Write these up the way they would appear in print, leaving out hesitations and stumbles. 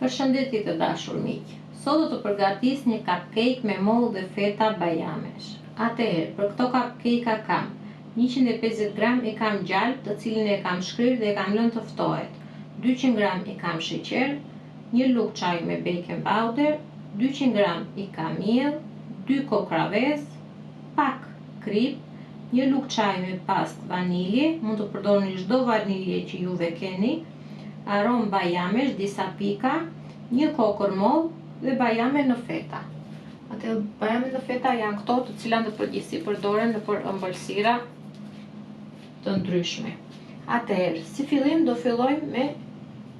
Përshëndetje të dashur miq. Sot do të përgatis një cupcake me mollë dhe feta bajamesh. Atëherë, për këto cupcake kam 150 gram i kam gjalp, të cilin e kam shkrirë dhe e kam lënë të ftohet. 200 gram i kam sheqer, 1 lugë çaj me baking powder, 200 gram i kam miell, 2 kokravez, pak krip, 1 lugë çaj me pastë vanilje, mund të përdorni çdo vanilje që juve keni, aromë bajamesh, disa pika, 1 kokër mollë dhe bajame në feta. Atë bajame në feta janë këto të cilat në përgjithësi përdoren në për ëmbëlsira të ndryshme. Atëherë, si fillim do fillojmë me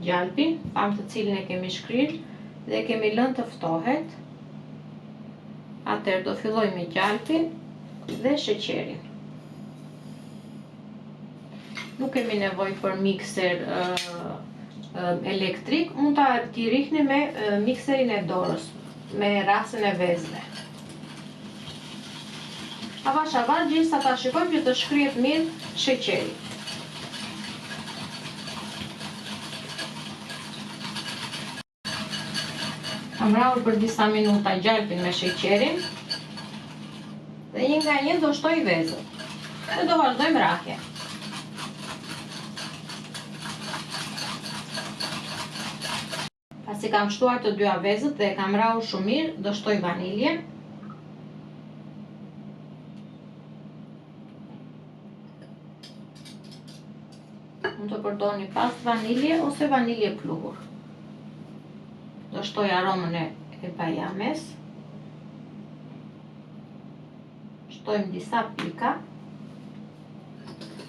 gjalpin, të cilin e kemi shkrirë dhe e kemi lënë të ftohet. Atëherë do fillojmë me gjalpin dhe sheqerin. Nuk kemi nevojë për mikser elektrik, mund t'i rihni me mikserin e dorës, me rasën e vezëve. Avash gjithsa ta shikojmë që të shkrihet mirë sheqeri. Kam rrahur për disa minuta gjalpin me sheqerin dhe një nga një do shtoj vezët dhe do vazhdojmë rrahje. Pasi kam shtuar të dyja vezët dhe kam rrahur shumë mirë, do shtoj vaniljen. Mund të përdorni pastë vanilje ose vanilje pluhur. Do shtoj aromën e bajames. Shtojmë disa pika.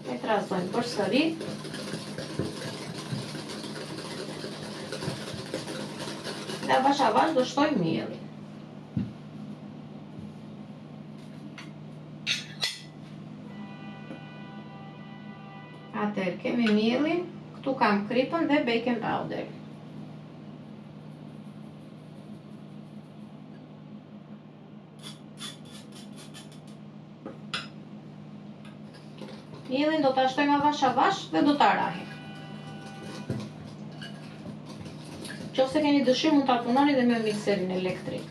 E trazojmë përsëri. Dhe avash do shtoj miellin. Atëherë kemi miellin, këtu kam kripën dhe baking powder. Miellin do ta shtojmë avash dhe do ta rrahim. Nëse keni dëshirë mund ta punoni dhe me mikserin elektrik.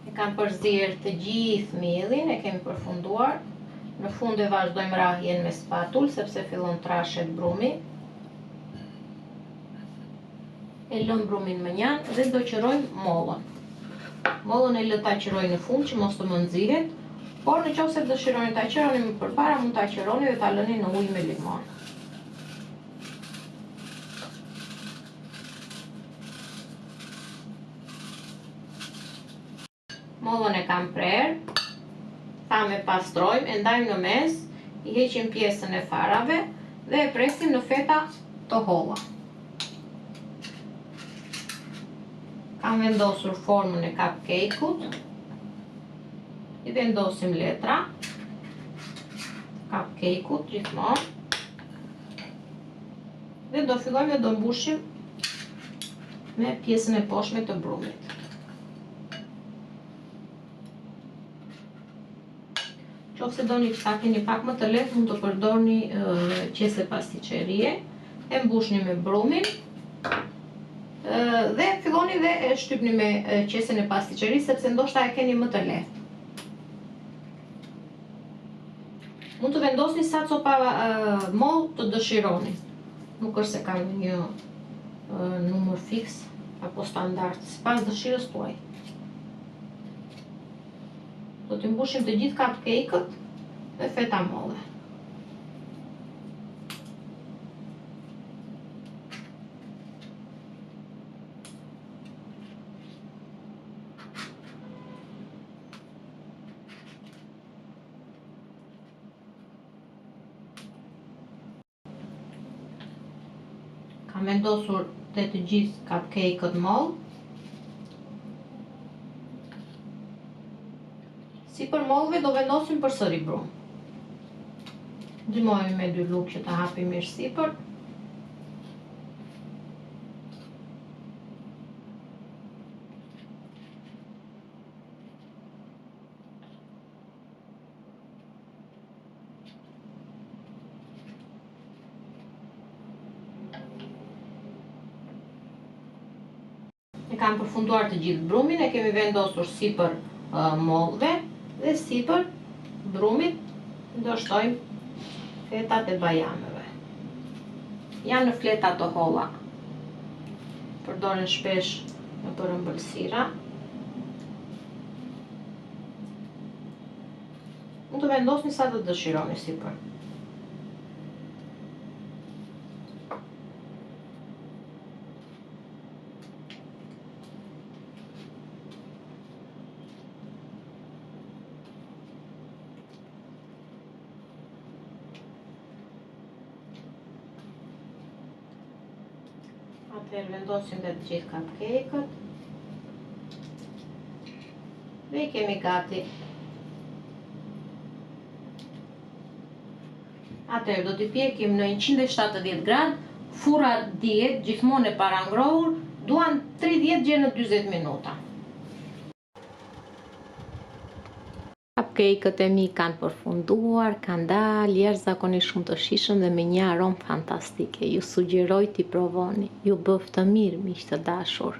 E kam përzier të gjithë miellin, e kemi përfunduar. Në fund e vazhdojmë rrahjen me spatull sepse fillon trashet brumi. E lëm brumin më njanë dhe do qërojmë mollën. Mollën e lë ta qëroj në fund që mos të më nxihet, por në qoftë se dëshironi ta qëroni më përpara, mund ta qëroni dhe ta lëni në ujë me limon. Mollën e kam prerë, thamë e pastrojmë, e ndajmë në mes, i heqim pjesën e farave dhe e presim në feta të holla. Kam vendosur formën e cupcake-ut, i vendosim letra, cupcake-ut gjithmonë, dhe do fillojmë dhe do mbushim me pjesën e poshtme të brumit. Nëse doni që ta keni pak më të lehtë, mund të përdorni qese pasticcerie, e mbushni me brumin, dhe filloni dhe e shtypni me qesen e pasticcerisë sepse ndoshta e keni më të lehtë. Mund të vendosni sa copa mollë të dëshironi. Nuk është se kam një numër fiks apo standard, sipas dëshirës tuaj. Do t'i mbushim të gjithë cupcake-ët me feta molle. Kam vendosur dhe të gjithë cupcake-ët mollë. Sipër mollëve do vendosim përsëri brum. Ndihmojmë me 2 lugë që ta hapim mirë sipër. kam përfunduar të gjithë brumin, e kemi vendosur sipër mollëve dhe sipër brumit do shtojmë fetat e bajameve. Janë në fleta të holla. Përdoren shpesh në për ëmbëlsira. Mund të vendosni sa të dëshironi sipër. Atëherë vendosim dhe të gjithë cupcake-ët dhe I kemi gati. Atëherë do t'i pjekim në 170 gradë, furra dihet gjithmonë e parangrohur, duan 30 deri në 40 minuta. Cupcake-ët e mi kanë përfunduar, kanë dalë jashtëzakonisht shumë të shijshëm dhe me një aromë fantastike. Ju sugjeroj t'i provoni. Ju bëf të mirë, miq të dashur.